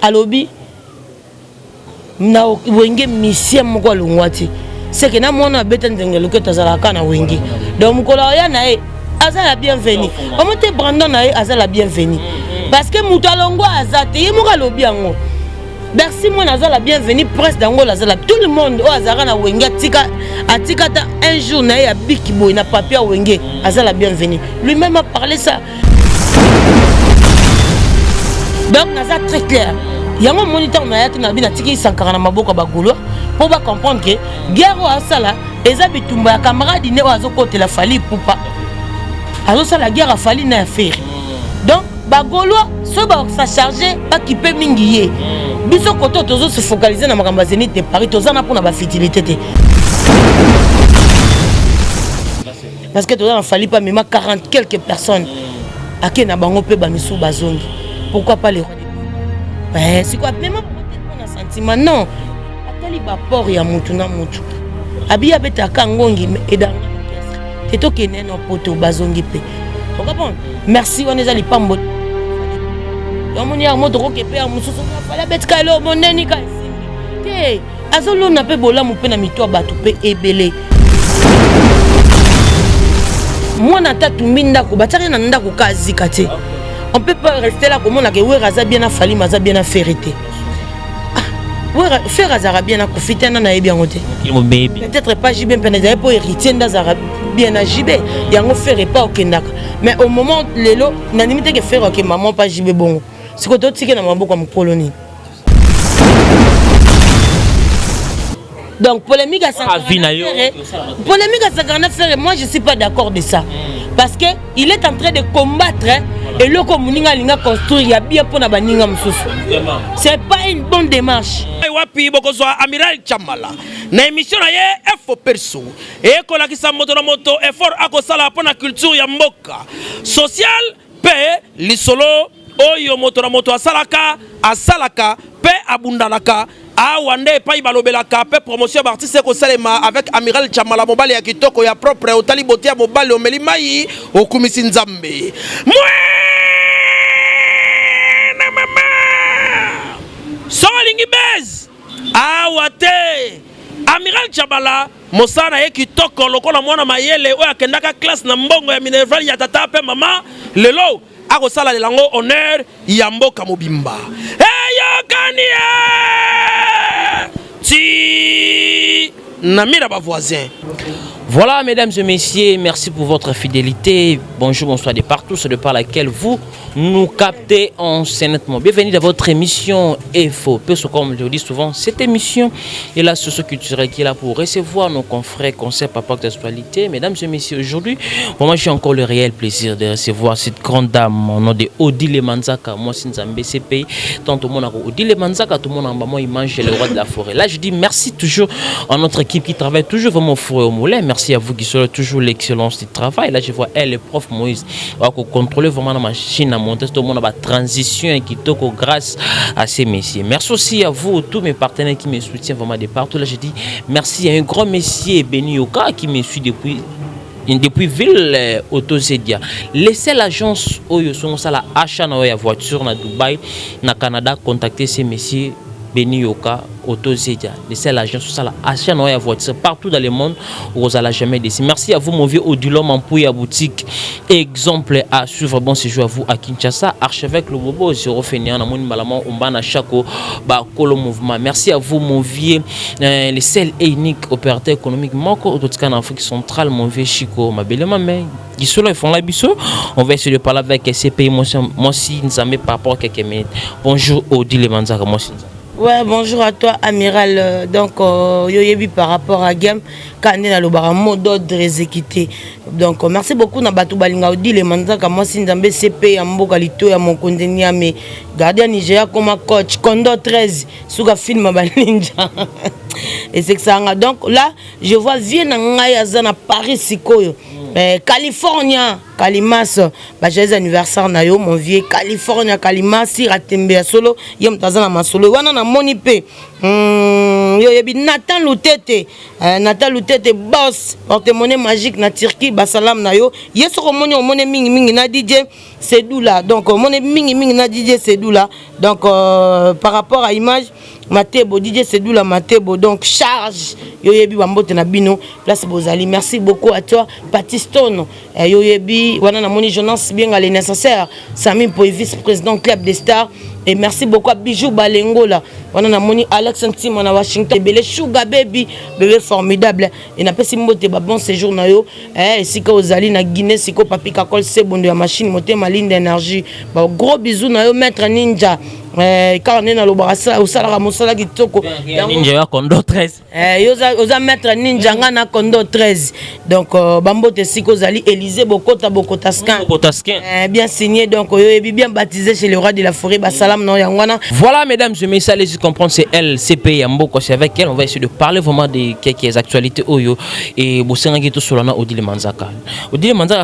alobi na wenge mission moko lungwati c'est que na mona beta ndengelo ke tazalaka na wenge donc mukolo ya na e azala bienvenue omote Brandon na e azala bienvenue parce que mutalongo azate ye moko alobi yango merci moi nazala bienvenue presse dango lazala tout le monde o azara na wenge atika ta un jour na ya biki boy na papier wenge azala bienvenue lui-même a parlé ça donc naza très clair yango moniteur na yaki na bina tiki sankara na maboko bagolo pour ba comprendre que guerre o asala eza bitumba ya camarade ne oazo kotela fali pupa azo sala guerre a fali na affaire donc bagolo so ba sa charger pas qui peut mingi ye biso koto tozo se focaliser na makamba Zénith de Paris tozana pour na ba fertilité te parce que tozana fali pas même 40 quelques personnes ake na bango pe ba misu bazongi pourquoi pas les rois c'est quoi même on a sentiment non atali ba port ya mutu na mutu abiya beta kangongi edanga te to keneno poto bazongi pe on comprend merci on est allé pambo yomoni ya moto ko kepe ya mususu na fala betka lo moneni ka te azolo na pe bola mu pe na mito batu pe ebele moi na tatu minda ko batari na ndako kazi kate on peut pas rester là comme on a que ouais raza bien à fali maza bien à ferité ouais faire raza bien à profiter na na bien côté peut-être pas jibé peut-être pour héritier ndazara bien à jibé yango faire pas au kendaka mais au moment lelo na limite que faire que maman pas jibé bon c'est que d'autres na mambo comme colonie donc polémique à 50 polémique à 50 frère moi je suis pas d'accord de ça parce que il est en train de combattre et le communinga linga construire ya bien pour na baninga mususu c'est pas une bonne démarche wapi bokozo amiral Chamala na émission na ye FO perso et ko la kisa moto na moto effort akosala pour na culture ya mboka social pe lisolo oyo moto na moto asalaka pe abundalaka awande pa ibalobelaka pe promotion d'artiste ko salema avec amiral Chamala mobali ya kitoko ya propre otali botia mobali omeli mai okumisi nzambe na mama solingi bez awate amiral Chamala mosana ye kitoko lokola mwana mayele oyo akendaka classe na mbongo ya minerval ya tata pe mama lelo akosala lelango honneur ya mboka mobimba eyokania ti namira ba voisin. Voilà, mesdames et messieurs, merci pour votre fidélité. Bonjour, bonsoir de partout, c'est de par laquelle vous nous captez en nettement. Bienvenue dans votre émission FO. Comme je le dis souvent, cette émission est là sur ce culturel qui est là pour recevoir nos confrères, conseils, papa d'actualité. Mesdames et messieurs, aujourd'hui, moi j'ai encore le réel plaisir de recevoir cette grande dame au nom de Odile Manzaka. Moi, c'est Nzambe CPI. Tant tout le monde a Odile Manzaka, tout le monde en bas, il mange le roi de la forêt. Là, je dis merci toujours à notre équipe qui travaille toujours vraiment au four et au moulin. Merci à vous qui sont toujours l'excellence du travail. Là, je vois elle, le prof Moïse, va contrôler vraiment la machine à monter. Tout le monde a transition qui toque grâce à ces messieurs. Merci aussi à vous, tous mes partenaires qui me soutiennent vraiment de partout. Là, je dis merci à un grand messier Beni Yoka qui me suit depuis ville Autozedia. Laissez l'agence Oyo Songo la achat na voiture na Dubaï, na Canada, contacter ces messieurs Beni Yoka Autozedia. Laissez l'agence sur la achat na voiture partout dans le monde où vous allez jamais décider. Merci à vous mon vieux Odilom Ampouya boutique. Exemple à suivre. Bon séjour à vous à Kinshasa. Archevêque le Bobo Zéro Fénéan na Mouni Malaman Umbana Chako Bakolo Mouvement. Merci à vous mon vieux les seuls et uniques opérateurs économiques Moko Autotika en Afrique centrale mon vieux Chico ma belle maman. Ils font la biseau. On va essayer de parler avec ces pays. Moi si nous avons par rapport à quelques minutes. Bonjour Odile Manzaka. Moi si ouais, bonjour à toi, amiral. Donc, yoyebi par rapport à Game, quand on a le mot d'ordre exécuté. Donc, merci beaucoup na batu balinga Odile Manzaka. Moi, si Nzambe CP, Amboka Lito, ya mon condamné, mais gardien Nigeria comme coach, Kondo 13, sous un film à Ninja. Et c'est que ça. Donc, là, je vois Vienne à Paris, Sikoyo. California, Kalimas, j'ai anniversaire na yo mon vieux California Kalimas, Ratembe solo, yom tazana masolo, wana na monipe. yo yebi Nathan Loutete Nathan Loutete boss porte-monnaie magique na Turquie basalam na yo yeso ko moni mingi na DJ Sedoula donc moni mingi na DJ Sedoula donc par rapport à image Matebo DJ Sedoula Matebo donc charge yo yebi bambote na bino place bozali merci beaucoup à toi Patiston yo yebi wana na moni Jonas bien les nécessaires Sami pour vice-président club des stars et merci beaucoup à Bijou Balengola wana na moni Alex Ntimo na Washington bele Sugar Baby bébé formidable et na pesi mbote ba bon séjour na yo sika ozali na Guinée siko papi kakol sebondo ya machine motema ligne d'énergie ba gros bisous na yo maître ninja car on est dans le barassa au salaire mosala kitoko ninja ya kondo 13 yoza maître ninja ngana kondo 13 donc bambote siko ozali Élysée Bokota skin bien signé donc yo bien baptisé chez le roi de la forêt basalam no yangwana. Voilà mesdames et messieurs, allez-y comprendre, c'est elle CPI Yamboko, c'est avec elle on va essayer de parler vraiment de quelques actualités oyo et bosenga gitu solana Odile Manzaka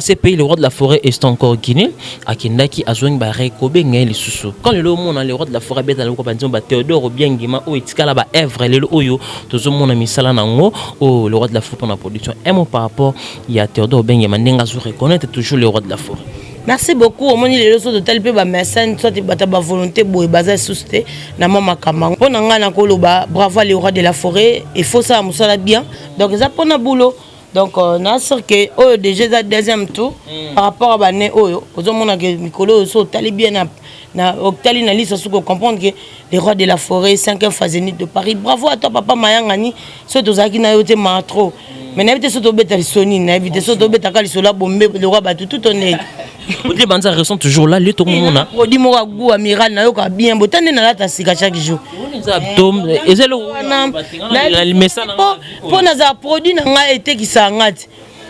CPI le roi de la forêt est encore Guinée akindaki azongi ba rekobe ngeli susu quand le monde le roi de la forêt beta le ko banzo ba Théodore Obiangima o etikala ba Evre le oyo tozo mona misala nango o le roi de la forêt pour la production un mot par rapport il y a Théodore Obiangima ndenga zo reconnaître toujours le roi de la forêt. Merci beaucoup. Au moins les leçons de tel peu ba mécène soit bata ba volonté boy bazé sousté na mama kamang. Pona ngana koloba bravo le roi de la forêt il faut ça musala bien. Donc ça pona boulot. Donc na sûr que oh déjà ça deuxième tour par rapport à bané oyo. Ozo mona que Nicolo so tali bien na octali na liste sous comprendre que les rois de la forêt 5e phase de Paris. Bravo à toi papa Mayangani. So tozaki na yote matro. Mais n'avez pas de bête à Sony, n'avez pas de bête à Calisola, bombé, le roi bat tout on est. Les bandes sont toujours là, les tourments. Produit moi goût amiral, n'a pas bien, botan n'a la tasse chaque jour. Et c'est le message. Pour nous produit n'a été qui s'arrête.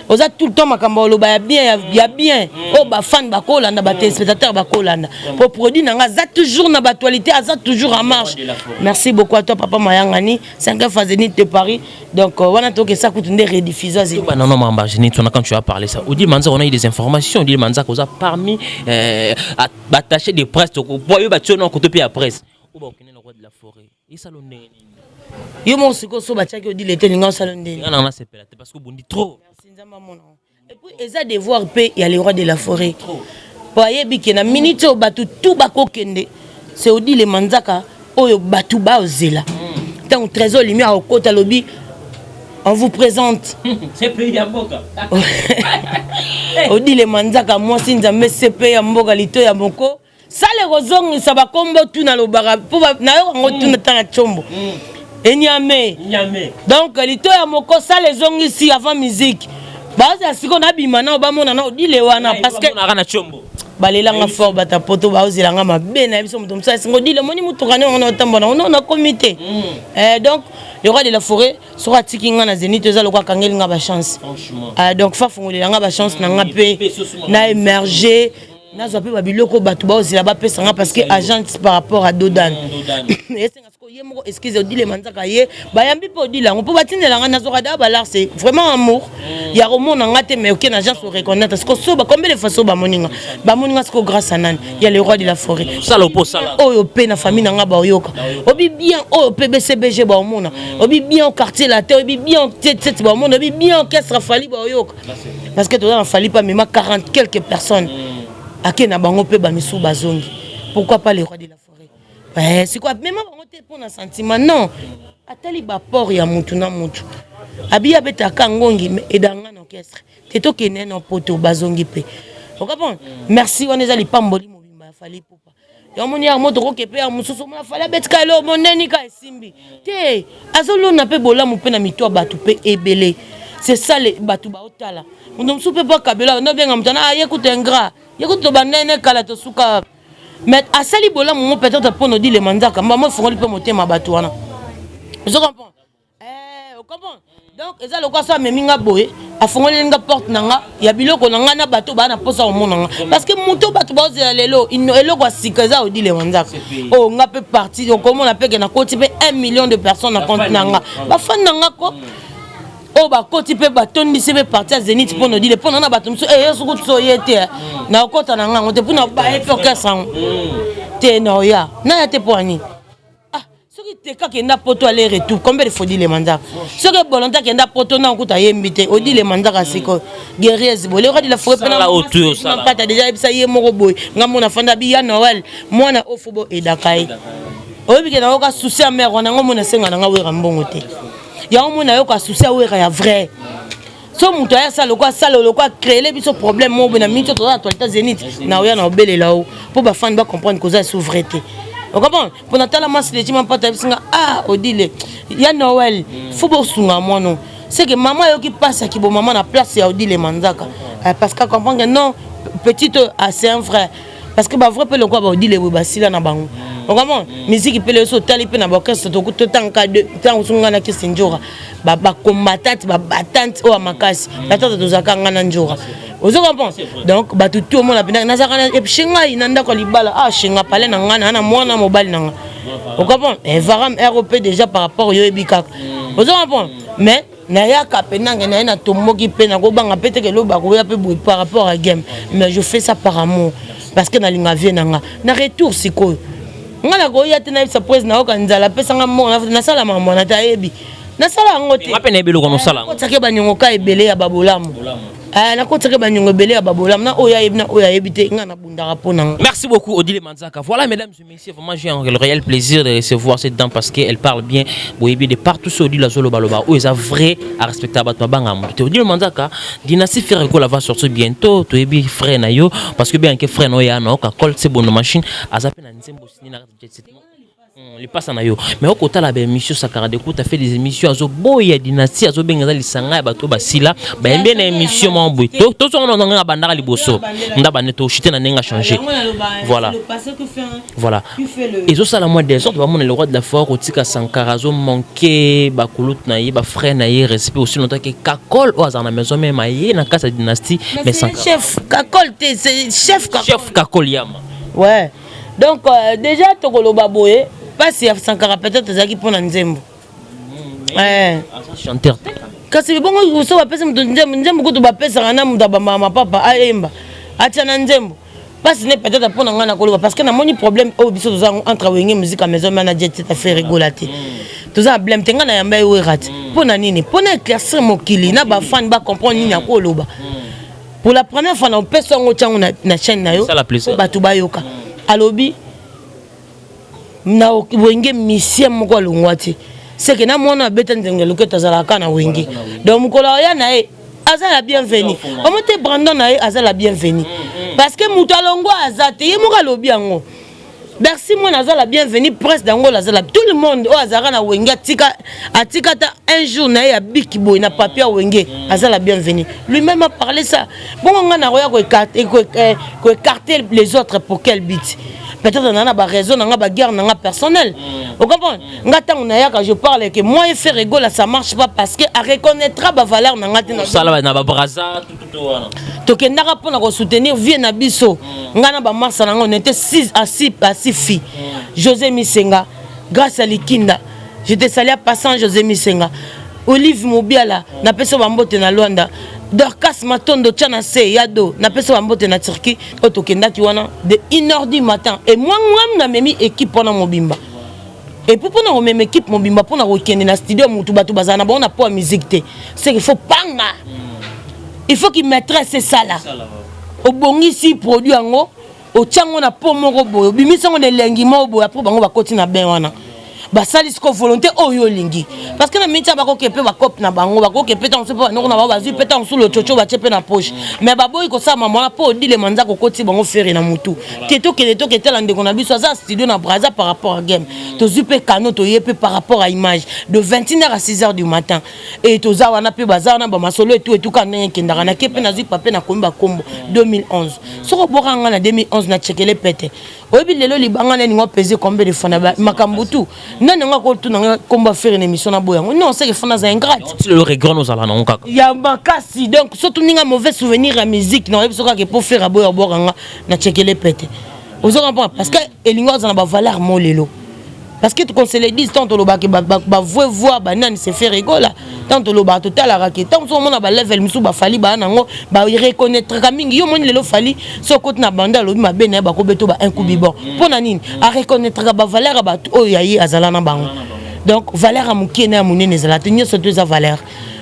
Vous êtes tout le temps makambo lo ba bien ya bien oh ba fan ba kolanda ba téléspectateur ba kolanda pour produit nanga za toujours na actualité za toujours en marche. Merci beaucoup à toi papa Mayangani 5e phase de Paris donc wana to que ça coûte une rediffusion non non mamba quand tu as parlé ça Odi Manza on a eu des informations Odi Manza qu'on a parmi attaché des presse pour yo ba tiono ko to pi à presse ou ba okene le roi de la forêt et salonné yo mon siko so ba tchaki Odi l'été ninga salonné non c'est parce que bondi trop. Et puis ils ont devoir payer, il y a les rois de la forêt. Pour yebi que na minute au batu tout bako kende. C'est Odi le Manzaka oyo batu ba ozela. Tant trésor lumière au côté lobby. On vous présente. C'est pays ya mboka. Odi le Manzaka moi sinzambe CP ya mboka lito ya moko. Ça les rozong ça va combo tout na lobara. Pour na yo ngo tout na tanga chombo. Enyame. Donc lito ya moko ça les ongi ici avant musique. Baza siko na bimana obamona na Odi le wana parce que na kana chombo. Balelanga fort bata poto baozilanga mabe na biso muto msa singo Odi le moni mutukane on otambona on a comité. Donc le roi de la forêt sera tikinga na Zénith za lokwa kangelinga ba chance. Franchement. Donc fa fongolelanga ba chance na ngape na émerger. Nazo pe babiloko batu baozila ba pesanga parce que agence par rapport à Dodan. Excusez Odi le Manzaka ye bayambi po Odi la on peut batindela nga nazo rada balar c'est vraiment amour il y a romo na ngate mais aucune agence se reconnaître parce que so ba combien de fois ba moninga c'est grâce à nan il y a le roi de la forêt ça lopo ça oyo pe na famille nga ba oyoka obi bien o PBCBG ba omona obi bien au quartier la terre obi bien tête ba omona obi bien orchestre fali ba oyoka parce que toi fali pas même 40 quelques personnes akena bango pe ba misu bazongi pourquoi pas les rois de la forêt c'est quoi même pour un sentiment non atali ba port ya mutu na mutu abia beta kangongi et dans un orchestre teto kene no poto bazongi pe vous comprenez merci on ezali pamboli mobimba fali popa ya moni ya moto ko kepe ya mususu mona fala betka lo moneni ka simbi te azolo na pe bola mu pe na mito batu pe ebele c'est ça les batu ba otala on ne soupe pas kabela on bien mtana ayekuta ingrat yekuta banene kala to suka. Mais à Sali Bola, mon peut-être pour nous dire les mandats, comme moi, il faut que monter ma batouana. Vous comprenez? Vous comprenez? Donc, ils ont le cas ça, mais minga boé, à fond les gars porte nanga, il y a bilo qu'on a na bateau, bah na posa au monde. Parce que mon bateau bas c'est l'élo, il ne l'élo quoi si que ça, on dit les mandats. Oh, on a peu parti, donc comment on appelle qu'on a côté 1 million de personnes à compte nanga. Bah fan nanga quoi? Oh bah côté peu bateau ni c'est parti à Zénith pour nous dire, pour nous na bateau, eh, ce que tu soyez na okota na nga on te puna ba e foka sang te no ya na ya te poani ah soki te Teka kenda poto aller retour combien de fois dit les mandats ce que volontaire kenda poto na okuta yembité on dit les mandats siko guerrier bolé roi de la forêt la hauteur ça pas t'as déjà ça yé moko boy ngamona fanda bi ya Noël mwana ofubo edakai oyebi ke na oka souci mère on ngomona senga na ngawera mbongo te ya omona yoka souci awera ya vrai so muto ya sala lokwa créer les biso problème mo na minto to actualité zénith na oya na obele là-haut pour ba fan ba comprendre que ça souveraineté. On comprend pour Natala masse les timans pas ah odile ya Noël faut beau sunga moi non c'est que maman yo qui passe qui bon maman na place ya odile manzaka parce qu'elle comprend que non petite c'est un frère parce que ba vrai pe le quoi ba odile we basila na bango on comprend musique pe le so tali pe na ba orchestre to tout temps ka de temps sunga na ki senjora ba combattante ba battante o makasi la tata to zakanga na njora. Vous comprenez? Donc, tout le monde a bien. Nazarana et Chinga, il n'a pas libala. Ah, Chinga, palais n'angana, na moi na mobile n'anga. Vous comprenez? Et varam ROP déjà par rapport au Yobika. Vous comprenez? Mais naya kapenanga na tomo qui pena go banga pete que lo ba ko ya pe par rapport à game. Mais je fais ça par amour parce que na linga vie nanga. Na retour siko. Ngala go ya tena sa prise na okanzala pesa nga mo na sala mama na tayebi. Na sala ngote. Ngapena ebelo kono sala. Ko tsake ba nyongo ka ebele ya babolamu. Merci beaucoup Odile Manzaka. Voilà mesdames et messieurs, vraiment j'ai un réel plaisir de recevoir cette dame parce qu'elle parle bien de partout sur Odile Zolo Baloba où ils ont vrai à respecter Odile Manzaka, dynastie Ferregola va sortir bientôt, tu es frère Nayo parce que bien que frère Noya na ka col c'est bonne machine azape na nzembo sinina il passe en ayo mais au côté la émission Sakara de coup tu as fait des émissions azo boya dynastie azo benga li sanga bato basila ba bien émission mon boy to on nga bandara liboso ndaba neto chité na nenga changer voilà voilà et ça la moi des autres vraiment le roi de la forêt otika Sankara azo manquer ba kulut na ye ba frère na ye respect aussi longtemps que Kakol au na maison même aye na casa dynastie mais Sankara chef Kakol c'est chef Kakol yama ouais donc déjà tokoloba boye parce que Sankara peut-être zaki pour nzembo chanteur kasi bongo so ba pesa nzembo ko to ba pesa na muta ba mama papa ayemba atia na nzembo parce ne peut-être pour ngana koloba parce que na moni problème au biso entre wenge musique à maison manager c'est fait rigolater tout ça blème tenga na yamba yo rat pour na nini pour na éclaircir mokili na ba fan ba comprendre nini akoloba pour la première fois na pesa ngo chango na chaîne na yo ba to ba yoka alobi na wenge mission moko lungwati c'est que na mona beta nzenge loketa zalaka na wenge donc mukola ya na e azala bienvenue omote Brandon na e azala bienvenue parce que mutalongo azate ye moka lobi yango merci moi nazala bienvenue presse dango lazala tout le monde o azara na wenge atika ta un jour na ya biki boy na papier wenge azala bienvenue lui-même a parlé ça bon on a roya ko écarter les autres pour quel but peut-être on a pas raison on a pas guerre on a personnel vous comprenez ngata on a quand je parle que moi et faire rigole ça marche pas parce que à reconnaître ba valeur na ngata ça là na ba braza tout wana to kendaka pour na soutenir vie na biso ngana ba mars na on était 6 filles José Misenga grâce à Likinda j'étais salé à passant José Misenga Olive Mobiala na peso bambote na Luanda Dorcas Matondo Tchana Se Yado na peso bambote na Turquie otokendaki wana de 1h du matin et moi na memi équipe pour na mobimba et puis pour na même équipe mobimba pour na okende na studio mutu batu bazana bon na pour musique té c'est qu'il faut panga il faut qu'il maîtrise ça là au bongisi produit ngo au tchango na po moko boyo bimisa ngo elengi mo boyo après bango bakoti na ben wana basali siko volonté oyo lingi parce que na mitia bako kepe ba cop na bango bako kepe tant se pas na ba bazu peta sous le chocho ba chepe na poche mais baboyi ko sa mama po dile manza ko koti bango faire na mutu keto ketela ndeko na biso za studio na braza par rapport à game to zupe kano to yepe par rapport à image de 21h à 6h du matin et to za wana pe bazar na ba masolo et tout kana kendara na kepe na zu pape na komba kombo 2011 soko boranga na 2011 na chekele pete oyebi lelo libanga na ningo peser combien de fois na makambutu non on va continuer combat faire une émission na boyango non c'est que fona za ingrate le regret nous allons na kaka ya makasi donc surtout ninga mauvais souvenir à musique non parce que pour faire boya boranga na chekele pete vous comprenez parce que elingo za na ba valeur mo lelo parce que tu conseilles 10 tant lo ba ke ba voix banane se faire rigola tant lo ba total la raquette tant so mona ba level misu ba fali ba nango ba reconnaître kamingi yo moni lelo fali so côté na banda lo ma bene ba ko beto ba un coup bibon pona nini a reconnaître ba valeur ba o yayi azala na bango donc valeur à moké na monene ezala tenir surtout eza valeur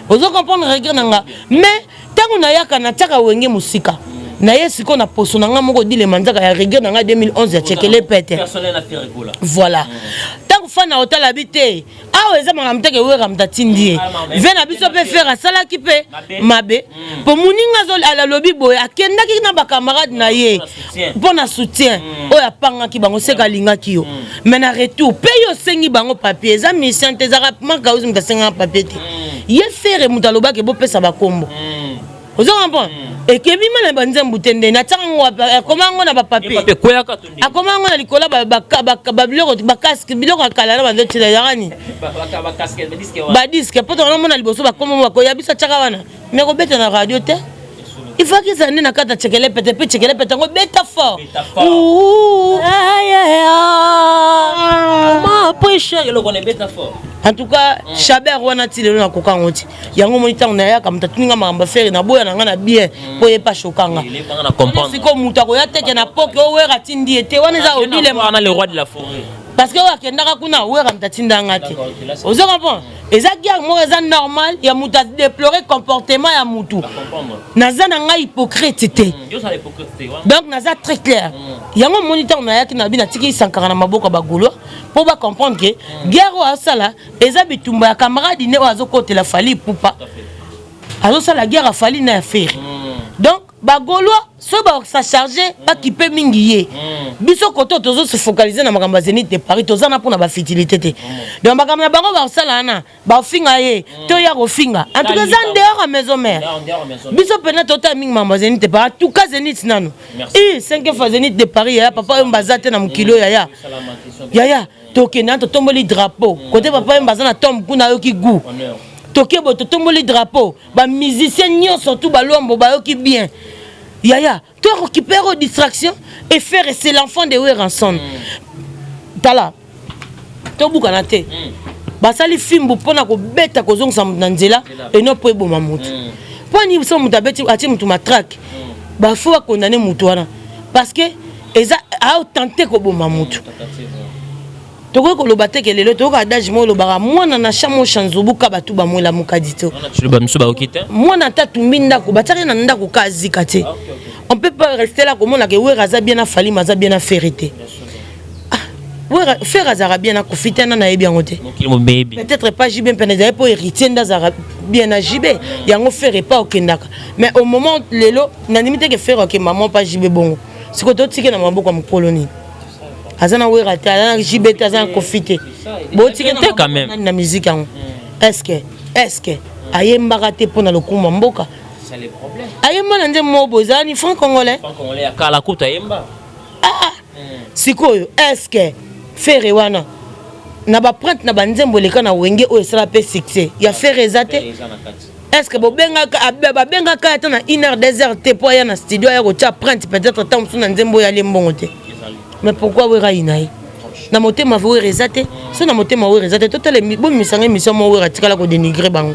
ozo comprendre regret nanga mais tango na yaka na taka wenge musika na yesiko na poso nanga moko dile manzaka ya regret nanga 2011 ya chekele pete personnel na faire rigola voilà tango fana hotel habité awa eza manga mteke wera mtatindi vena biso pe faire sala ki pe mabe po muninga zo ala lobi boye akendaki na ba camarade na ye pour na soutien oya panga ki bango seka linga ki yo mais na retour pe yo sengi bango papier eza mission te za maka uzi mtasenga papier te ye faire mutaloba ke bo pesa ba kombo ozo comprendre et que bima na banzembu tende na tango akomango na ba papier akomango na likola ba biloko ba casque biloko akala na banzo tila yani ba disque poto na mona liboso ba komo ba koya bisa chaka wana mais ko beta na radio te il faut que ça na kata chekele pete pe chekele pete ngo beta fort ma po cher le connaît beta fort en tout cas Chabert wana tile na koka ngoti yango monita on ya kam tatuninga mamba faire na boya na bien po ye pas chokanga il est pas na comprendre siko muta ko ya teke na poke o wera tindi ete wana za odile wana le roi de la forêt parce que wakendaka kuna wera mtatinda ngati ozo comprendre eza guerre mo eza normal ya muta déplorer comportement ya mutu naza na nga hypocrite te donc naza très clair yango monita on ya kina bina tiki sankara na maboko ba gaulois pour ba comprendre que guerre o asala eza bitumba ya camarade ne ozo kotela fali pupa azo sala guerre a fali na affaire donc ba gaulois so ba sa charger ba kipe mingi ye biso koto tozo se focaliser na makamba Zénith de Paris tozana pour na ba fertilité te donc makamba na bango ba sala na ba finga ye to ya ko finga en tout cas en dehors à maison mère biso pena tota mingi makamba Zénith de Paris en tout cas Zénith nanu 5 fois Zénith de Paris ya papa mbazate na mukilo ya tokena to tomboli drapeau côté papa mbazana tombe kuna yo ki goût tokebo to tomboli drapeau ba musicien nyo surtout ba lombo ba yo ki bien Yaya, toi récupères aux distractions et faire c'est l'enfant de Weranson. Tala, toi boukanate. Basali film pour na ko beta ko zong sam nanzela et non pour bon mamout. Pour ni so mutabeti ati mutu matraque. Ba faut condamner mutu wana parce que eza a tenté ko bon mamout. Toko ko lobate ke lelo toko adage mo lobara mwana na chamo chanzubu ka batu ba mola mukadito tu le ba msuba okite mwana tatu minda ko batari na ndako kazi kate on peut pas rester là comme on a que wera za bien na fali maza bien na ferité wera faire azara bien na kofita na na bien ngote peut-être pas jibe peneza pour héritier ndazara bien na jibe yango faire pas okendaka mais au moment lelo na limite que faire que maman pas jibe bongo siko to tike na maboko mu colonie azana wera ta jibeta azana kofite botike quand même na musique en est-ce que ayemba raté pour na lokuma mboka c'est le problème ayemba na nde mobo zani franc congolais ya kala kuta ayemba sikoyo est-ce que faire wana na ba prendre na banzembo leka na wenge o sera pe succès ya faire ezate est-ce que bobenga ka ta na 1 heure 2 heures te po ya na studio ya ko tia prendre peut-être temps sous na nzembo ya lembongo te. Mais pourquoi wera inaï na motema wera ezate so na motema wera ezate totale bo misanga mission mo wera tikala ko dénigrer bango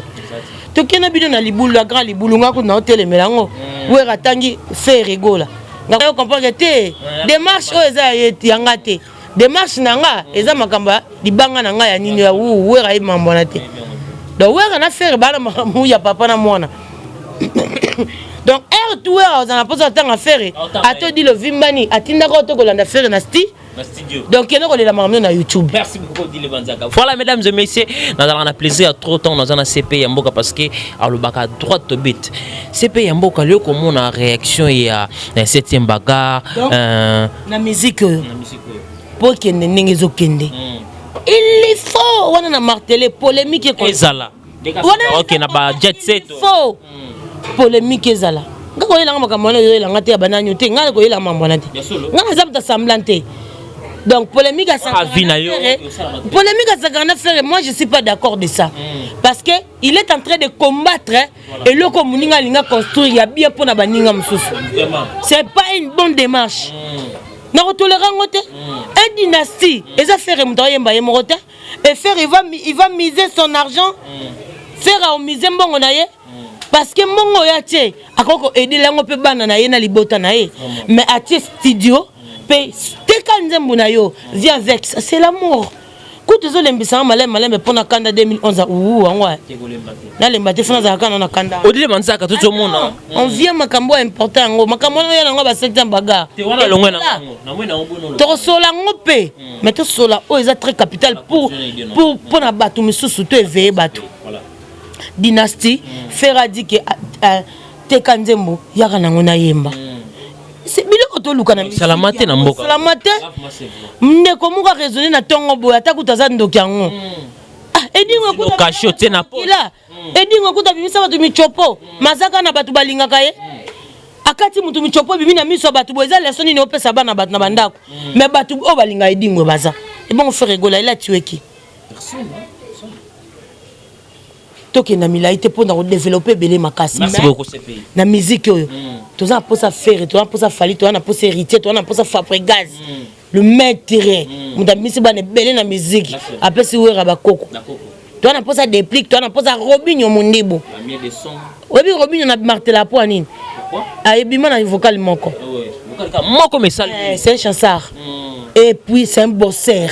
to kena bino na libulu la grand libulu ngako na hôtel melango wera tangi fait rigola ngako comprendre te démarche o eza yanga te démarche nanga eza makamba libanga nanga ya nini ya wera e mambona te donc wera na faire bana mamu ya papa na mwana donc er tout on a posé temps à faire a te dit le vimbani atinda ko to ko landa faire na studio donc il y a la marmite na YouTube. Merci beaucoup Dile Banzaka. Voilà mesdames et messieurs, nous avons un plaisir à trop temps dans un CP Yamboka parce que à le baka droite au but. CP Yamboka le comment on a réaction il y a un 7e bagarre na musique pour que n'engezo kende. Il est faux on a martelé polémique et ezala. OK na ba jet set. Faux. Polémique ezala. Ngako yela makambo na yela ngate ya bananyo te ngala ko yela mambo na te. Ngala zabta semblante. Donc polémique à ça. Polémique à ça frère, moi je suis pas d'accord de ça. Parce que il est en train de combattre et le communinga linga construire il y a bien pour na baninga msusu. C'est pas une bonne démarche. Na tolérant ngote. Un dynastie, les affaires mtoyemba yemorota et faire il va miser son argent. Faire au miser mbongo na ye. Parce que mbongo ya tie akoko aider lango pe bana na ye na libota na ye. Mais à tie studio pe te kanzembo na yo viens avec ça c'est l'amour. Ku kutu zo lembisa malem pona kanda 2011 angwa na lembate fana za kana na kanda odile manzaka tout mona on vient makambo important ngo makambo na yana ngo ba secteur baga te wana longwe na mwena ngono to sola ngope mais to sola o eza très capital pour na batu misusu to éveiller batu dynastie Fera dit que teka nzembo yaka nango na yemba c'est biloko to luka na salamate na mboka salamate ndeko muka raisonner na tongo boya takuta ndoki yango edingo kuta kasho tena ila edingo kuta bimisa batu michopo mazaka na batu balingaka ye akati mutu michopo bimi na miso batu boza lesoni ne opesa bana batu na bandako mais batu o balinga edingo baza et bon faire rigoler il a tué qui personne toke na milaite pour développer belé makasi merci beaucoup ce pays na musique oyo toza pour ça faire toza pour ça fali toza pour ça héritier toza pour ça fabriquer le maître mudamisi bane belé na musique après si wera bakoko toza pour ça déplique toza pour ça robinho mondibo mieux de son robinho na martela pour nini pourquoi ayebima na vocal moko vocal moko mesal c'est un chansard et puis c'est un bosseur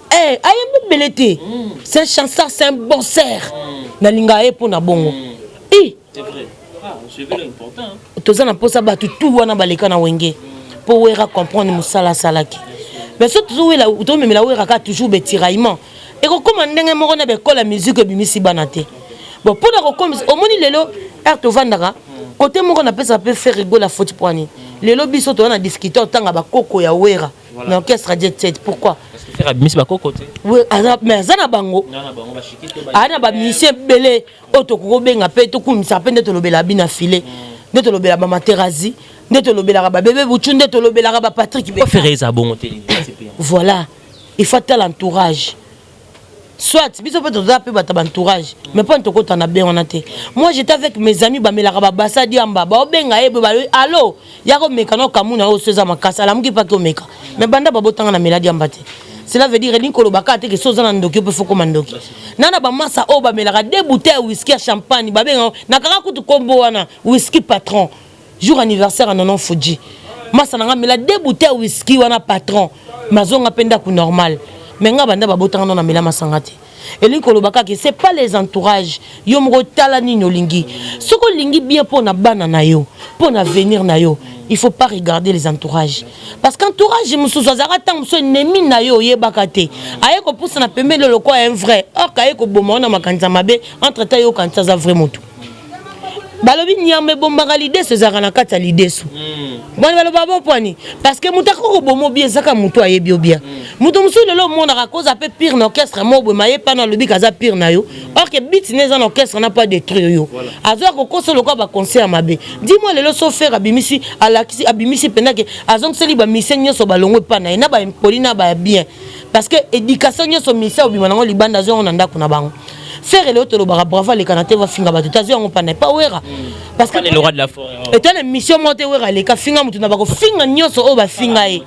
ayembe belete c'est un chansard c'est un bosseur na linga e pour na bongo c'est vrai c'est very important toza na posa batu tout wana baleka na wenge pour wera comprendre musala salaki mais surtout wela to memela wera ka toujours betiraillement et ko comme ndenge moko na be kola musique bimisi banate bon pour na comme omoni lelo to vandaka côté moko na pesa peut faire rigoler la faute poani lelo biso to na discuter tanga ba koko ya wera na orchestre jet set pourquoi faire bimisi ba koko te oui mais zana bango ana ba musicien belé otoko benga pe to kumisa pe ndeto lobela bina filé ndeto lobela ba materazi ndeto lobela ba bébé buchu ndeto lobela ba Patrick be faire ça bon te voilà il faut tel entourage soit biso peut toza pe bata entourage mais pas ntoko tana bien on a té moi j'étais avec mes amis ba melaka ba basadi amba ba obenga ebe ba allo ya ko meka no kamuna o seza makasa la muki pa ko meka mais banda ba botanga na meladi amba te cela veut dire que le baka te que soza na ndoki pe foko mandoki nana ba massa o ba melaka 2 bouteilles whisky à champagne ba benga na kaka kutu kombo wana whisky patron jour anniversaire en Fuji massa na mela 2 bouteilles whisky wana patron mazonga penda ku normal mais nga banda ba botanga na mela masangati elinko lo baka que c'est pas les entourages yo mro tala ni lingi soko lingi bien pour na bana na yo pour na venir na yo il faut pas regarder les entourages parce qu'entourage mususu azara tant so nemi na yo yebakate aye ko pousse na pembe le ko un vrai or kaye ko bomo na makanza mabe entre ta yo kanza za vrai moto balobi nyambe bombaka l'idée cezara na kata l'idée sou bon baloba bon poani parce que muta ko bomo bien saka muto ayebi bien muto musu lelo mona ka cause peu pire na orchestre mo bo maye pa na lobi kaza pire na yo or que beat neza na orchestre n'a pas détruire yo azwa ko koso le ko ba concert mabe dis-moi lelo so faire abimisi alakisi abimisi pena que azong seli ba mission nyoso balongwe pa na ina ba impolina ba bien parce que éducation nyoso mission obima na libanda zo na ndako na bango faire le autre bravo les canate va finga ba tutazi on pa na pas wera parce que le roi de la forêt et une mission monter wera les ka finga mutu na ba ko finga nyoso o ba finga e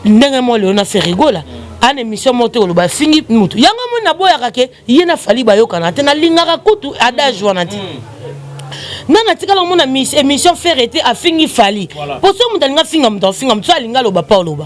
ndenge mo le na fait rigola ana émission monter o ba fingi mutu yanga mo na boya kake yena fali ba yo kanate na lingaka kutu adage wana ti nana tikala mona émission faire été a fingi fali pour ça muta finga mutu alinga loba pa loba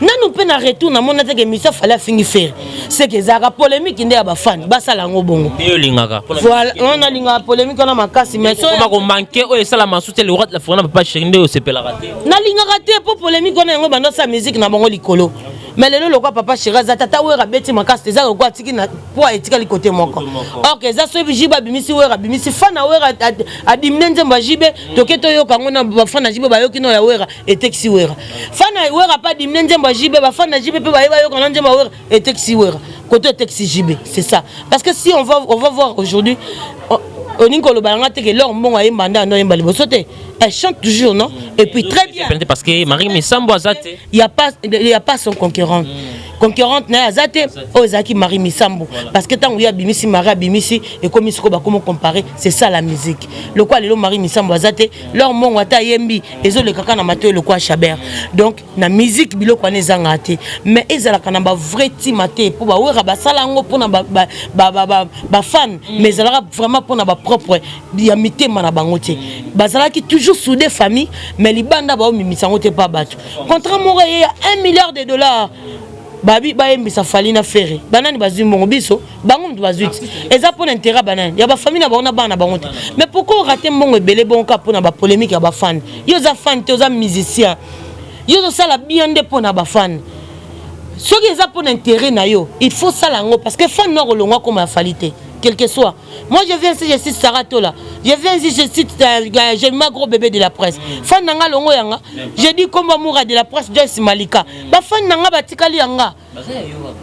nanu pe na retour na mona teke émission fali a fingi faire c'est que zaka polémique ndé ba fan ba sala ngo bongo yo lingaka voilà on a linga polémique na makasi mais so ba ko manquer o esala masuté le roi de la forêt na pas chinde o sepela raté na linga raté pour polémique on a ngo bando sa musique na bongo likolo mais lelo lokwa papa Shiraza tata wera beti makasi za lokwa tiki na poa etika likote moko OK za so bijiba bimisi wera bimisi fana wera adimnenze mbajibe toketo yo kango na bafana jibe ba yoki no ya wera etexi wera fana wera pa dimnenze mbajibe bafana jibe pe ba yo kango nje wera etexi wera côté etexi jibe c'est ça parce que si on va voir aujourd'hui on dit que leur mbongo ay mbanda no yembali bosote elle chante toujours non et puis très bien parce que Marie Misambo azate il y a pas son concurrente na azate ozaki Marie Misambo parce que tant où il y a bimisi Marie bimisi et comme ici ba comment comparer c'est ça la musique le quoi le Marie Misambo azate leur mbongo ata yembi ezo le kaka na mato le quoi Chabert donc na musique biloko ne zanga te mais ezala kana ba vrai timate pour ba wera ba sala ngo pona ba fan mais ezala vraiment pona ba propre ya mitema na bango te bazala qui toujours soudé famille mais libanda ba o mimisango te pas bato contrat mo il y a $1 milliard babi bayembisa fali na fere banani bazwi mbongo biso bango mutu bazwi eza pona intérêt banani ya ba famille na bango na bana bango te mais pourquoi rater mbongo ebele bonka pona ba polémique ya ba fan yo za fan te za musicien yo zo sala bien de pona ba fan soki eza pona intérêt na yo il faut sala ngo parce que fan no kolongwa comme ya fali te quel que soit. Moi je viens ici, je cite Saratola. Je viens ici, je cite j'ai ma gros bébé de la presse. Fan nanga longo yanga. Je dis comme Moura de la presse Joyce Malika. Ba fan nanga batikali yanga.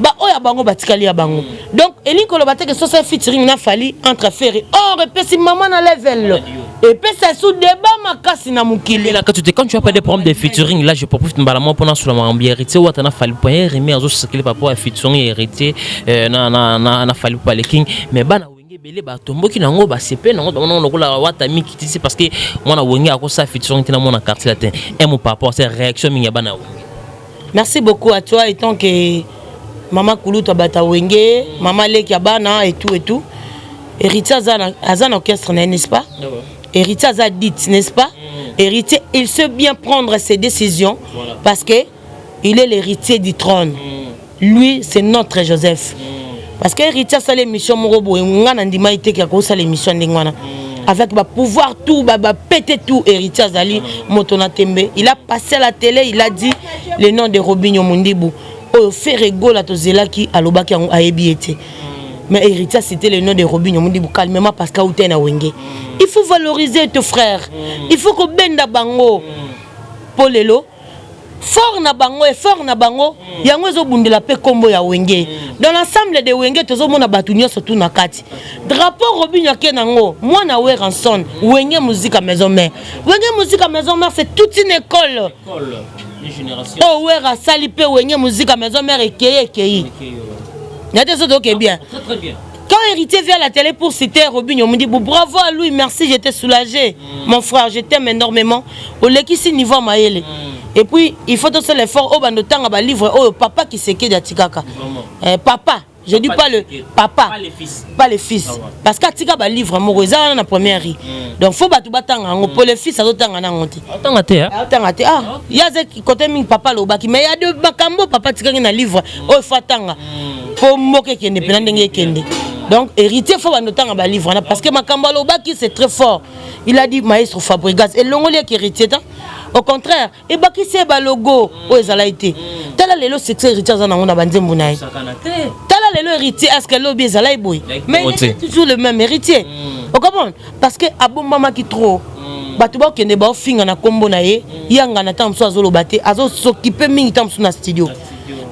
Ba oya bango batikali ya bango. Donc Elin Kolobate que ça featuring na fali entre Ferry. Or si maman na level. Et puis ça sous débat makasi na mukili. Là quand tu as pas des problèmes de featuring là je profite mbalamment pendant sur la mambi hérité ou atana fali point remis azo ce qu'il pas pour featuring hérité na fali pas les king mais bana wenge belé ba tomboki nango ba CP nango na lokola wata miki tisi parce que moi na wenge ako ça featuring tina mon quartier latin et mon papa c'est réaction minga bana wenge. Merci beaucoup à toi étant que maman Koulou tabata wenge maman Leki bana et tout héritier azana orchestre n'est-ce pas? Héritier a dit, n'est-ce pas? Héritier, il sait bien prendre ses décisions parce que il est l'héritier du trône. Lui, c'est notre Joseph. Parce que héritier ça l'émission Morobo et on a dit qui a commencé l'émission d'Ingwana avec le pouvoir tout, péter tout. Héritier Zali Motona Tembe, il a passé à la télé, il a dit le nom de Robinho Mundibu. Oh, fait rigolo à Tozela qui a l'obaki a ébiété. Mais héritier c'était le nom de Robinho Mundibu calmement parce qu'il y a wenge. Il faut valoriser tes frères. Il faut que benda bango polelo fort na bango et fort na bango yango zo bundela pe kombo ya wenge. Dans l'ensemble de wenge tozo mona batunyo surtout na kati. Drapeau Robinho kenango moi na we ranson wenge musique à maison mère. Wenge musique à maison mère c'est toute une école. Une génération. Oh ouais rasali pe wenge musique à maison mère ekeye. Il y a des autres qui est bien. Très bien. Quand héritier vient à la télé pour citer Robinho, on me dit bravo à lui, merci, j'étais soulagé. Mon frère, je t'aime énormément. Au Lekisi niveau maële. Et puis il faut aussi l'effort au banotang à livre au papa qui s'est quitté d'Atikaka. Papa, je dis pas le papa, pas les fils. Pas les fils. Parce qu'Atika ba livre Moroza na première ri. Donc faut battu batanga pour les fils à l'autre na honte. Tangate ah, il y a qui côté mi papa lobaki mais il y a deux bakambo papa tika na livre au fatanga. Pour moquer qui n'est pas n'engagé kende. Donc héritier faut banotanga ba livre parce que makambo lobaki c'est très fort. Il a dit maestro Fabregas et l'ongolais qui héritier au contraire et baki c'est ba logo au ezalaité. Tala lelo c'est héritier za na ngona banzembo nae. Tala lelo héritier est-ce que lobi ezalai boy. Mais c'est toujours le même héritier. Vous comprenez? Parce que abon mama qui trop batu ba kende ba finga na kombo na ye yanga na tamso azolo bate azo s'occuper mingi tamso na studio.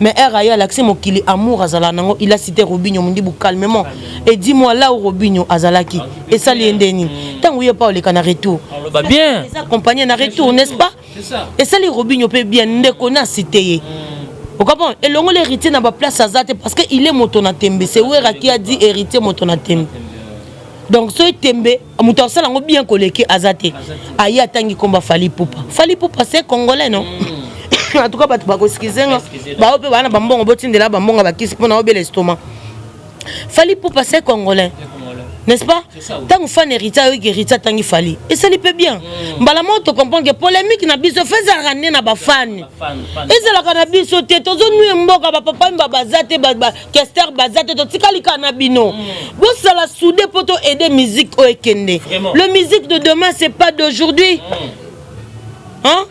Mais Raya l'accès mon kili amour azala nango il a cité Robinho Mundibu calmement et dis-moi là où Robinho azalaki et ça l'endeni tant où il pas le kana retour va bien les accompagner na retour n'est-ce pas et ça les Robinho peut bien ndeko na cité vous comprenez et longo l'héritier n'a pas place azate parce que il est motona tembe c'est Wera qui a dit héritier motona tembe donc ce tembe muto sala ngo bien koleke azate aya tangi komba Fali Poupa c'est congolais non. En tout cas, tu vas excuser. Bah, on peut voir bambon, botindela, bambon, bakis pour n'avoir l'estomac. Fali pour passer congolais, n'est-ce pas? Tant que fan héritier avec héritier tant qu'il fallait. Et ça lui peut bien. Balamo te comprendre que polémique n'a biso fait ça ramener na ba fan. Et c'est la cannabis au tête. Tozo nous mboka ba papa mbabazate ba kester bazate to tikali cannabino. Bon ça la soudé pour te aider musique au ekende. Le musique de demain c'est pas d'aujourd'hui. Hein?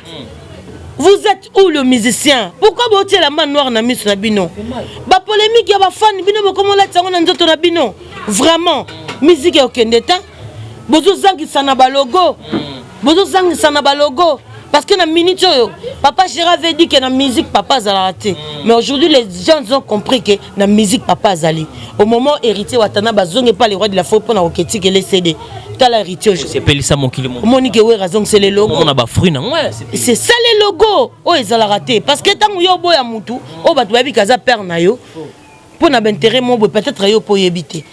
Vous êtes où le musicien? Pourquoi vous êtes la main noire na miss na bino? Ba polémique ya ba fan bino comment la tsango na nzoto na bino? Vraiment, musique ya okendeta. Bozo zangi sana ba logo. Bozo zangi sana ba logo parce que na minute yo papa Gérard avait dit que la musique papa zala raté. Mais aujourd'hui les gens ont compris que la musique papa zali. Au moment héritier watana bazonge pas les rois de la faute pour na oketi que les CD. L'héritier c'est Pelissa mon kilo Monique ouais raison c'est les logos on a ba fruit non ouais c'est ça les logos oh ils ont raté parce que tant yo boya mutu oh batu babi kaza père na yo pour na intérêt mon peut-être yo pour éviter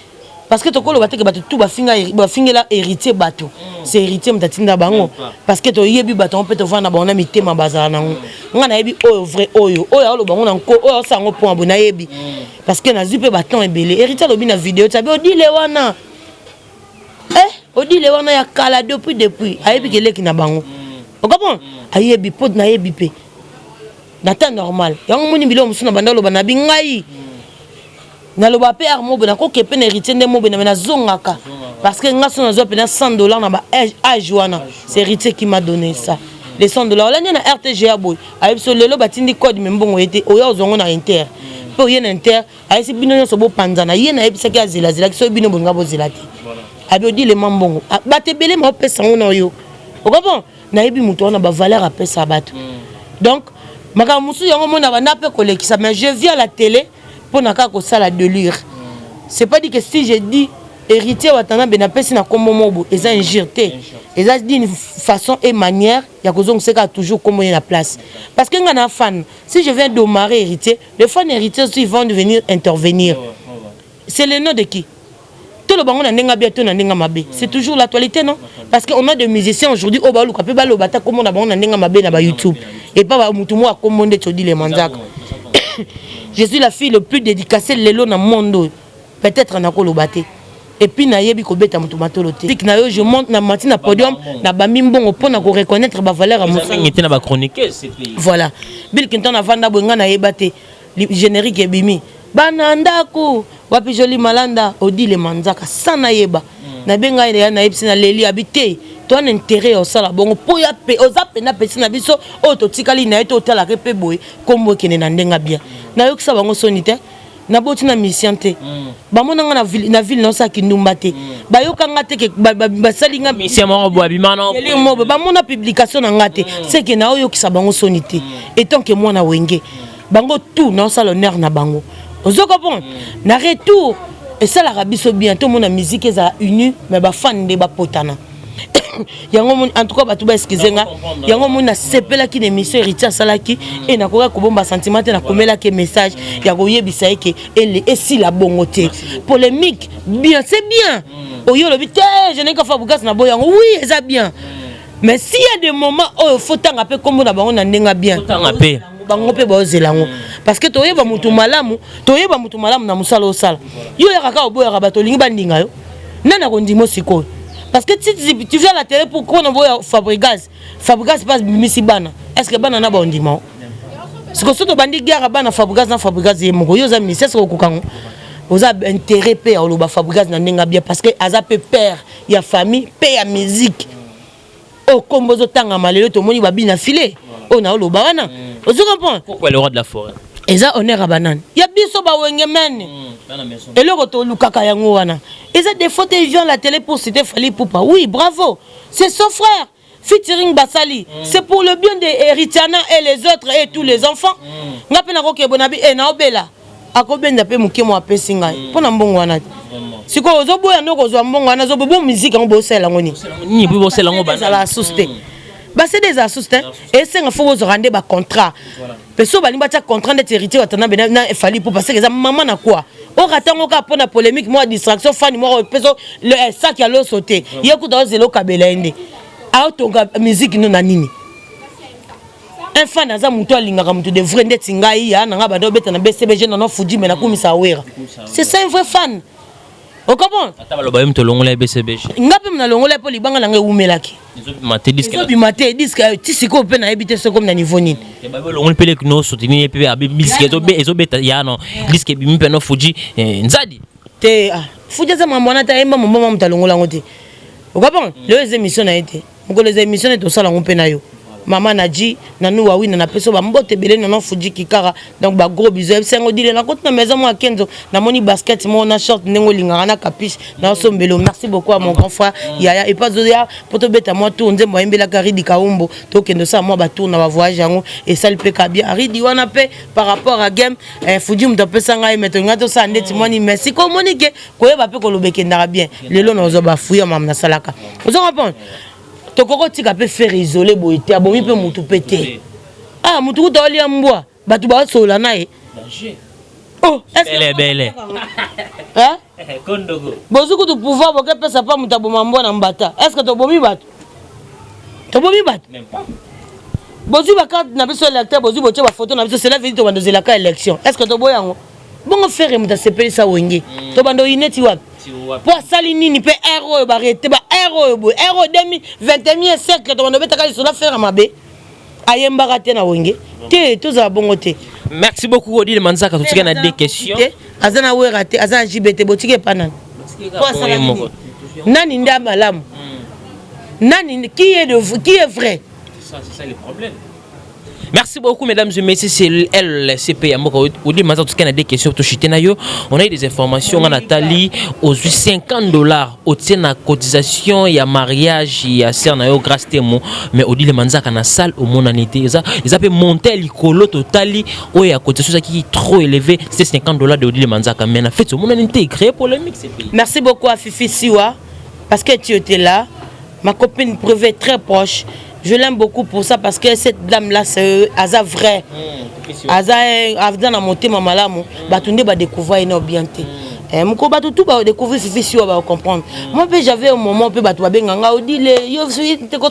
parce que to ko lo bateke batu tout ba finga la héritier batu c'est héritier mtatinda bango parce que to yebi batu on peut te voir na ba on a mitema bazala nango ngana yebi oh vrai oyo lo bango na ko oh sango point bona yebi parce que na zipe baton ebele héritier lobi na vidéo tu sais le wana Odi le wana ya kala depuis ayebi kele ki na bango. O comprends? Ayebi pot na yebi pe. na temps normal yango moni bilo musu na banda loba na bingai na loba pe armo na ko ke pe na héritier ndé mo na zongaka parce que nga so na zo pe na $100 na ba âge wana c'est héritier qui m'a donné ça les $100 là na RTGA boy ayebso lelo batindi code membongo été oya ozongo na inter pe oye na inter ayesi bino nyoso bo panzana ye na yebisa ki azela zela ki so bino bonga bo zela te abi odi le mambongo batebele ma opesa ngo na yo okabo na yebi mutu wana ba valeur apesa bato donc maka musu yango mona bana pe kolekisa mais je viens à la télé pour naka ko sala de lire c'est pas dit que si je dis héritier watana bena pesi na kombo mobo eza injurté eza d'une façon et manière ya kozong seka toujours comme la place parce que ngana fan si je viens d'Omare héritier les fans héritiers aussi vont venir intervenir c'est le nom de qui tout le bango na ndenga bien to na ndenga mabe c'est toujours l'actualité non parce que on a des musiciens aujourd'hui au baluka pe balobata comme na bango na ndenga mabe na ba YouTube et pas ba mutu mo akomonde todi les manzaka je suis la fille le plus dédicacée lelo na monde peut-être na kolobate et puis na yebi ko beta mutu matolote dik na yo je monte na matin na podium na ba mimbongo pona ko reconnaître ba valeur à mon ngité na ba chroniquer c'est voilà Bill Clinton avanda bo ngana yebate générique ebimi bana ndako wapi joli malanda odi le manzaka sana yeba na benga ile na yebisi na leli habité toi intérêt au sala bongo po ya pe ozape na pesi na biso o to tikali na eto tala ke boy kombo kene na ndenga bien na yo kisa bango sonite na boti na mission te ba mona nga na ville na sa kindumba te ba yo kanga te ke ba salinga mission mo bo abimana eli mo ba mona publication na ngate c'est que na yo kisa bango sonite et tant que moi na wenge bango tout na sala honneur na bango ozoko bon na retour et ça la rabiso bientôt mon musique eza uni mais ba fan de ba potana yango en tout cas ba tuba excuser nga yango mon na sepela ki émission héritier salaki et na koka ko bomba sentiment na komela ke message ya ko yebisa ke elle et si la bongoté polémique bien c'est bien oyo le bité je n'ai qu'à faire bugas na boyango oui ça bien mais s'il y a des moments où faut tanga pe comme na bango na ndenga bien tanga pe bango pe ba ozelango parce que toyeba mutu malamu na musala osala yo ya kaka oboya bato lingi bandinga yo nana ko ndimo siko parce que si tu viens à la télé pour qu'on envoie Fabregas passe misi bana est-ce que bana na ba ndimo ce que soto bandi guerre bana Fabregas yemoko yo za misi est-ce que kokango oza intérêt pe au ba Fabregas na ndenga bien parce que aza pe père ya famille pe ya musique o kombozo tanga malelo to moni babi na filet on a lo bana vous comprenez pourquoi le roi de la forêt eza honneur à banane ya biso ba wenge men et le retour lukaka yango wana eza des fautes ils viennent à la télé pour citer Fally Poupa oui bravo c'est son frère featuring Basali c'est pour le bien des Héritiana et les autres et tous les enfants ngape na koke bonabi e na obela akobenda pe mukemo apesi ngai pona mbongo wana siko ozoboya ndoko zo mbongo wana zo bo musique ngo bosela ngoni ni bo sela ngo bana la asuste bah c'est des astuces et c'est un faut vous rendre ba contrat peso ba limba ta contrat d'être héritier watana bena na Fally pour parce que ça maman na quoi o ratango ka pona polémique moi distraction fan moi peso le ça qui a l'eau sauté yekuta zelo kabela ende autonga musique no na nini un fan aza muto alingaka muto de vrai ndeti ngai ya nanga bado beta na BCBG na fuji mena kumisa wera c'est ça un vrai fan o comment ataba lo to longola BCBG ngapi mna longola po libanga na ngai umelaki mate disque so bimate disque tisiko pe na ebite so comme na niveau nini te ba longola pele kno soutenir pe abi disque ezo beta ya no disque bimi pe no fuji nzadi te fuji za mamona ta emba mama mtalongola ngote o comment le émission na été ngo les émissions to sala ngompe na yo maman Nadji nanu wa wina na peso ba mbote belé na fuji kikara donc ba gros bisous sengo dile na côté na maison moi Kenzo na moni basket mo na short nengo linga na capiche na sombelo merci beaucoup à mon grand frère Yaya et pas zoya pour te beta moi tout nze mo embela karidi kaumbo to kendo sa moi ba tour na ba voyage yango et ça le pe ka bien aridi wana pe par rapport à game fuji mto pesa ngai meto ngato sa ndeti moni merci ko moni ke ko yeba pe ko lobeke ndara bien lelo na zo ba fuya mam na salaka vous comprenez tokoko tika pe faire isoler boité abomi pe mutu pété ah mutu ko toli ambwa batu ba sola nae oh est belle hein kondogo bozuku tu pouvoir boke pesa pa mutu aboma mbwa na mbata est-ce que to bomi batu même pas bozu ba carte na biso électeur bozu boche ba photo na biso c'est la vie to bando zelaka élection est-ce que to boyango bongo faire mutu sepeli sa wenge to bando ineti wapi pour sali nini pe héros ba arrêter ba héros 2021e siècle to bando betaka sur la faire mabe ayembaka te na wenge te tozala bongo te. Merci beaucoup Odile Manzaka, tu as des questions. Azana wera te azana jibete botike panana. Nani nda malamu. Nani qui est vrai? C'est ça le problème. Merci beaucoup mesdames et messieurs, c'est elle CP Odile Manzaka, tu as des questions to chitenayo. On a eu des informations à Nathalie aux $50 au tien na cotisation ya mariage ya Sernayo grâce témo mais Odile Manzaka na salle au monanité ils appellent monter l'icolo totali ou ya cotisation qui est trop élevé c'est $50 de Odile Manzaka mais en fait au monanité créé polémique c'est pays. Merci beaucoup à Fifi Siwa parce que tu étais là, ma copine privée très proche. Je l'aime beaucoup pour ça parce que cette dame-là, c'est Aza vrai. Aza a monté ma malamu. Batunde va découvrir une bienté. Moko batu tout va découvrir Fifi Siwa va comprendre. Moi j'avais un moment peu batu ba nganga odile yo te ko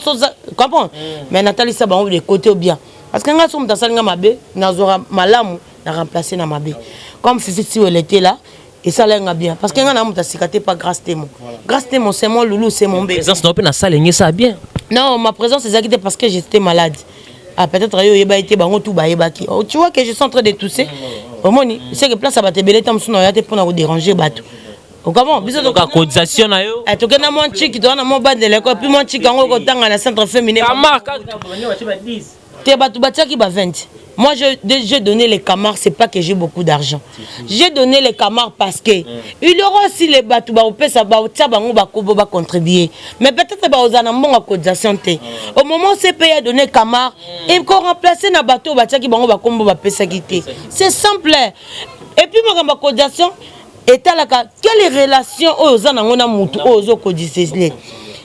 comprendre. Mais Nathalie ça ba de côté bien. Parce que nga somme dans salinga mabe, na zora malamu na remplacer na mabe. Comme Fifi Siwa elle était là. Et ça l'a bien. Parce que nga na muta sikate pas grâce témoin. Grâce témoin c'est mon loulou, c'est mon bébé. Présence n'a pas na salle ça bien. Non, ma présence c'est ça parce que j'étais malade. Ah peut-être yo yeba été bango tout ba yeba ki. Oh, tu vois que je suis en train de tousser. Au moins c'est que place ça va te belé tam suna ya te pour na déranger bateau. Comment biso to cotisation na yo. To kana mon chic to na mon bande de l'école puis mon chic ngo ko tanga na centre féminin. Te bateau batiaki ba 20. Moi, j'ai donné les Camars, c'est pas que j'ai beaucoup d'argent. J'ai donné les Camars parce que il y aura aussi les bateaux, ça va contribuer. Mais peut-être que vous avez une cotisation. Au moment où CPI a donné Camars, il faut remplacer les bateaux qui vont c'est simple. Et puis, ma cotisation est à la quelle relation aux gens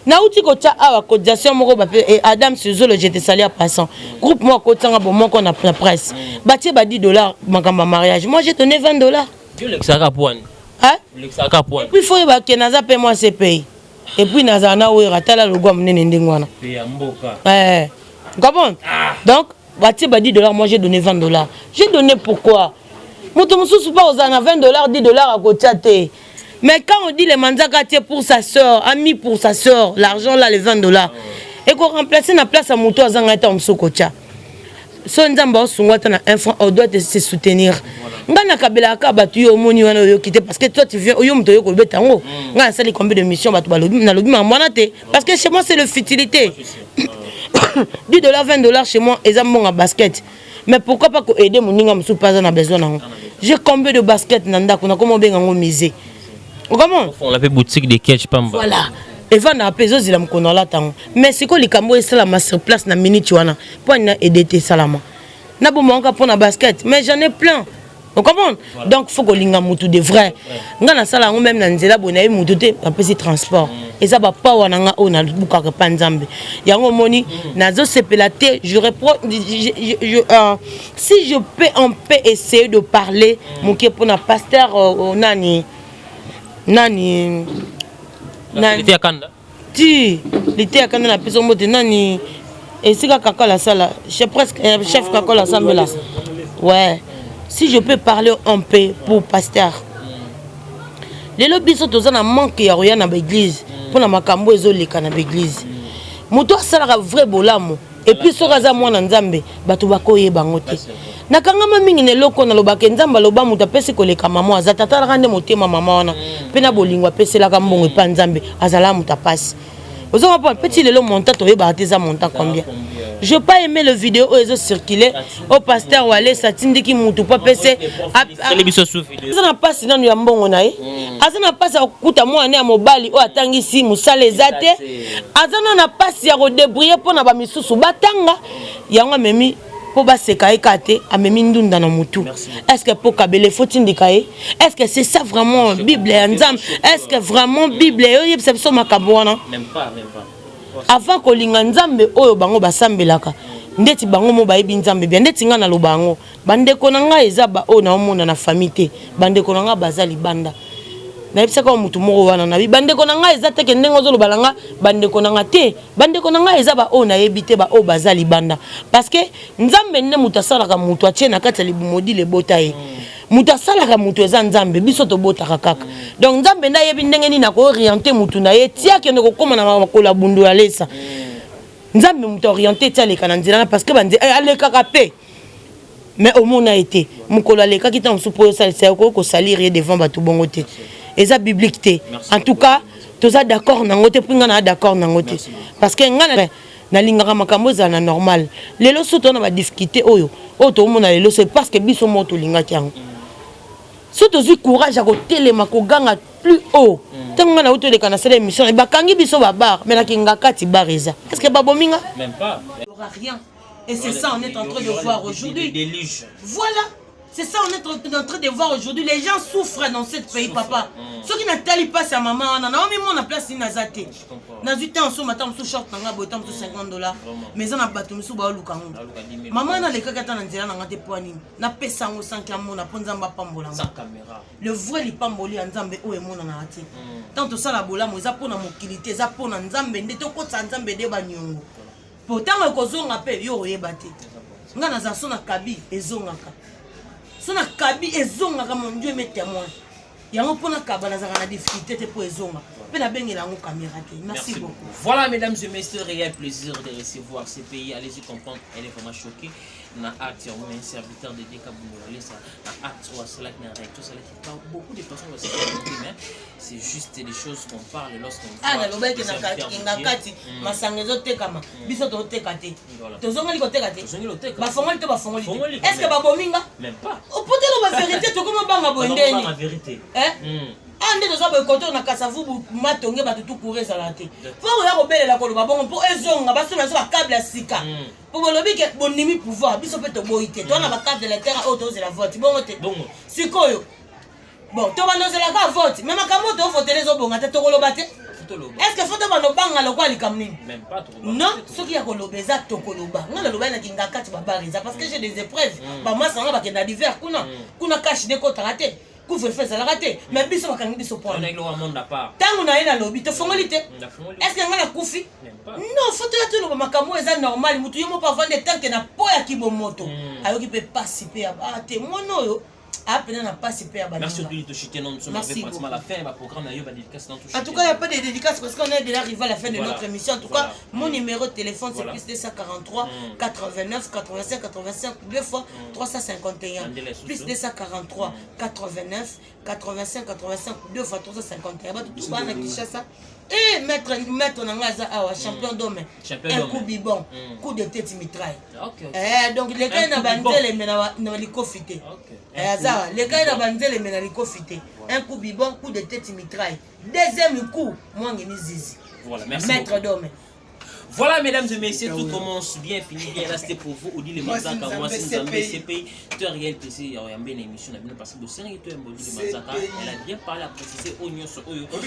na uti ko tia awa cotisation moko ba et Adam Suzolo j'étais salé à passant groupe moi ko tanga bon moko na presse batie ba $10 makamba mariage moi j'ai donné $20 tu le saka point hein le saka point puis faut ba ke naza paie moi CPI et puis naza na wera tala logo munene ndingwana ya mboka comprends donc batie ba $10 moi j'ai donné $20 j'ai donné pourquoi moto mususu pas osana $20 $10 à côté te. Mais quand on dit les Manzaka pour sa soeur, ami pour sa soeur, l'argent là, les $20, et qu'on remplace la place à Mouto à Zangata en Sokocha. Son Zamba on doit se soutenir. Ngana kabela ka batu yo moni wana yo kité parce que toi tu viens yo mto yo ko betango. Ngana sali combien de missions batu balobi na lobi ma monate parce que chez moi c'est le futilité. $10 $20 chez moi et ça mon basket. Mais pourquoi pas ko aider mon ninga msou pas na besoin nango. J'ai combien de baskets nanda kuna comment benga ngo miser. Comment on l'appelle boutique de catch pamba. Voilà. Et va na peso zila mkono la tango. Mais c'est quoi les cambo et salama sur place na minute wana pour na aider salama. Na bo manka pour na basket mais j'en ai plein. Vous comprenez? Donc faut que linga mutu de vrai. Nga na sala même na nzela bona mutu te apesi transport. Et ça va pas wana nga ona buka ka panzambe. Yango moni nazo sepelate je reprends si je peux essayer de parler mon qui pour na pasteur nani l'été à Kanda ti l'été à Kanda na peso mote nani et c'est kaka la sala chef presque chef kaka la sambe là ouais si je peux parler un peu pour pasteur les lobbies sont tous en manque ya rien na l'église pour na makambo ezoleka na l'église moto sala vrai bolamo et puis so kaza mwana nzambe bato bakoye bango te nakangama mingi ne loko na lobaka nzamba loba muta pesi koleka mama azata rande motema mama wana pena bolingwa pesi la kambongo pa nzambe azala muta passe vous avez pas petit le montant to yeba teza montant combien je pas aimé le vidéo où ils ont circulé au pasteur Wale satindiki mutu pa pesi azana passe nanu ya mbongo na ye azana passe akuta mwana ya mobali o atangisi musale zate azana na passe ya redébrouiller pona ba misusu batanga yango memi pour baseka ekate amemi ndunda na mutu est-ce que pour kabele faut indikaye est-ce que c'est ça vraiment bible nzam est-ce que vraiment bible yo yebisa biso makambo wana même pas avant ko linga nzambe oyo bango basambelaka ndeti bango mo bayibi nzambe bien ndeti nga na lobango bande ko nanga eza ba o na omona na famille bande ko nanga bazali banda na yebisa ko mutu moko wana na bande ko nanga eza te ke ndengo zo lobalanga bande ko nanga te bande ko nanga eza ba o na yebite ba o bazali banda parce que nzambe ne mutu asalaka mutu atie na kati ya libumodi le botaye mutu asalaka mutu eza nzambe biso to botaka kaka donc nzambe na yebi ndenge ni na ko orienter mutu na ye tia ke ne ko koma na makolo bundu ya lesa nzambe muto orienté tia leka na nzela parce que bandi aleka kapé mais au monde a été mukolo aleka ki tan supo ça c'est ko salir devant bato bongo te eza biblique te en tout cas toza d'accord nango te pinga na d'accord nango te parce que ngana na lingaka makambo za na normal lelo soto na ba difficulté oyo to mona lelo c'est parce que biso moto linga tiango soto zui courage à kotelema ko ganga plus haut tant na auto de kana sele émission et bakangi biso ba bar mais na kinga kati bareza est-ce que babominga même pas il y aura rien et c'est ça on est en train de voir aujourd'hui voilà. C'est ça, on est en train de voir aujourd'hui. Les gens souffrent dans ce pays, papa. Ceux qui n'attendent pas sa maman, on a même on a place in Nazate. Dans 8 ans, on matin, on short, on a beau temps, $50. Mais on a battu, on a battu. Maman, on a les cacatas dans Zélan, on a des poignées. On a payé 100 ou 100 on a pris un pambola. Le vrai, les pamboli, en Zambé, où est mon anati. Tant que ça, la bola, moi, ça pour la mobilité, ça pour la Zambé, des tocos, ça Zambé, des bagnons. Pourtant, on a causé un appel, yo, et batté. On a un son à Kabi, et zonaka. Sona kabi ezonga ka mon Dieu met témoin. Yango pona kabana za na difficulté pour ezonga. Pe na bengela ngo caméra te. Merci beaucoup. Voilà mesdames et messieurs, réel plaisir de recevoir ces pays. Allez-y comprendre, elle est vraiment choquée. Na acte un serviteur de Dekaboulo, ça na acte ou cela qui n'a rien tout ça qui parle beaucoup de personnes aussi mais c'est juste des choses qu'on parle lorsqu'on na loba ke na kati masangezo tekama biso to tekate tozonga liko tekate ba fongoli to ba fongoli est-ce que ba bominga même pas o potelo ba vérité to comment banga boendeni la vérité ande toza ba koto na kasavu matonge ba tout courir ça la te pour ya robelela ko loba bongo pour ezonga ba sona so ba câble ya sika pour bolobi ke bonimi pouvoir biso pe to boité to na ba carte de la terre auto c'est la vote bongo te sikoyo bon to ba nozela ka vote même makambo to voter les obonga te to koloba te est-ce que faut to ba no banga lokwa likamnini même pas trop non ce qui a kolobeza to koloba ngala loba na kinga kati ba bariza parce que j'ai des épreuves ba moi sanga ba kenda d'hiver kuna cash de ko tarate couvre-feu ça la raté mais biso bakangi biso point on a le monde à part tango na ina lobby to fongolité est-ce que ngala kufi non faut te tout le makambo eza normal mutu yemo pas vendre tant que na po ya kibomoto ayoki pe participer à te mono yo apena na participer à merci de te chuter non nous sommes arrivés pratiquement à la fin ma programme na yo ba dédicace dans tout en tout cas il y a pas de dédicace parce qu'on est déjà arrivé à la fin de notre émission en tout cas mon numéro de téléphone c'est plus 243 89 85 85 deux fois 351 plus 243 89 85 85 deux fois 351 ba tout ba na Kinshasa et maître nangaza awa champion d'homme un coup bibon coup de tête mitraille donc les gars na banzele mena na likofité azara les gars na banzele mena likofité un coup bibon coup de tête mitraille deuxième coup moi ngeni zizi voilà merci maître d'homme. Voilà, mesdames et messieurs, tout commence bien, finit bien. Là, c'était pour vous. Odile Mazaka, moi, c'est un CPI. Tu as réel plaisir. Il y a une émission, parce que c'est un Odile Mazaka. Elle a bien parlé à préciser au Nyon sur Oyo. Pour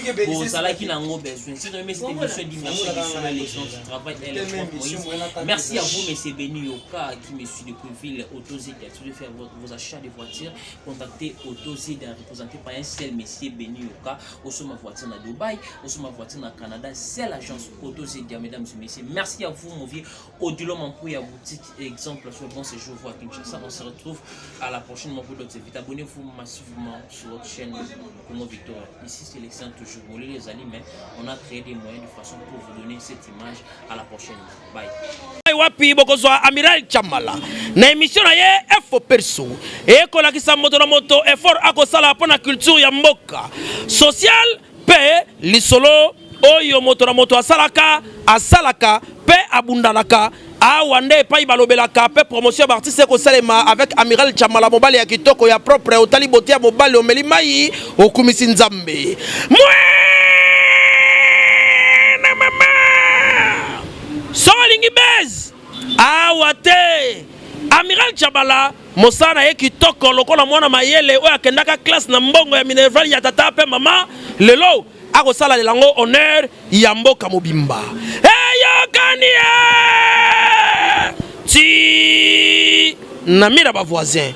ça, qui n'a pas besoin. Si vous aimez cette émission, dites-moi l'élection du travail. Elle est propre, Moïse. Merci à vous, messieurs Béni Yoka, qui me suit depuis ville Autozid. Si vous voulez faire vos achats de voitures, contactez Autozid, représenté par un seul monsieur Béni Yoka. Au sommet ma voiture à Dubaï, au sommet ma voiture au Canada. C'est l'agence Autozid, mesdames et messieurs. Merci à vous, mon vieux. Odilo Mampouya, boutique exemple sur Bon Séjour à Kinshasa. On se retrouve à la prochaine fois pour d'autres vidéos. Abonnez-vous massivement sur votre chaîne Congo Victoire. Ici, c'est l'excellent toujours. Vous les amis, mais on a créé des moyens de façon pour vous donner cette image. À la prochaine. Bye. Wapi bokozwa Amiral Chamala na émission na ye Info Perso et kolakisa moto na moto effort akosala pona culture ya mboka social pe lisolo oyo moto na moto asalaka pe abundalaka awande epai balobelaka pe promotion d'artiste ko salema avec Amiral Chamala mobali ya kitoko ya propre otali bote ya mobali omeli mai okumisi nzambe na mama solingi bez awate Amiral Chamala mosana ye kitoko lokola mwana mayele oyo akendaka classe na mbongo ya minerval ya tata pe mama lelo akosala lelango honneur ya mboka mobimba eyokani ti na mira ba voisin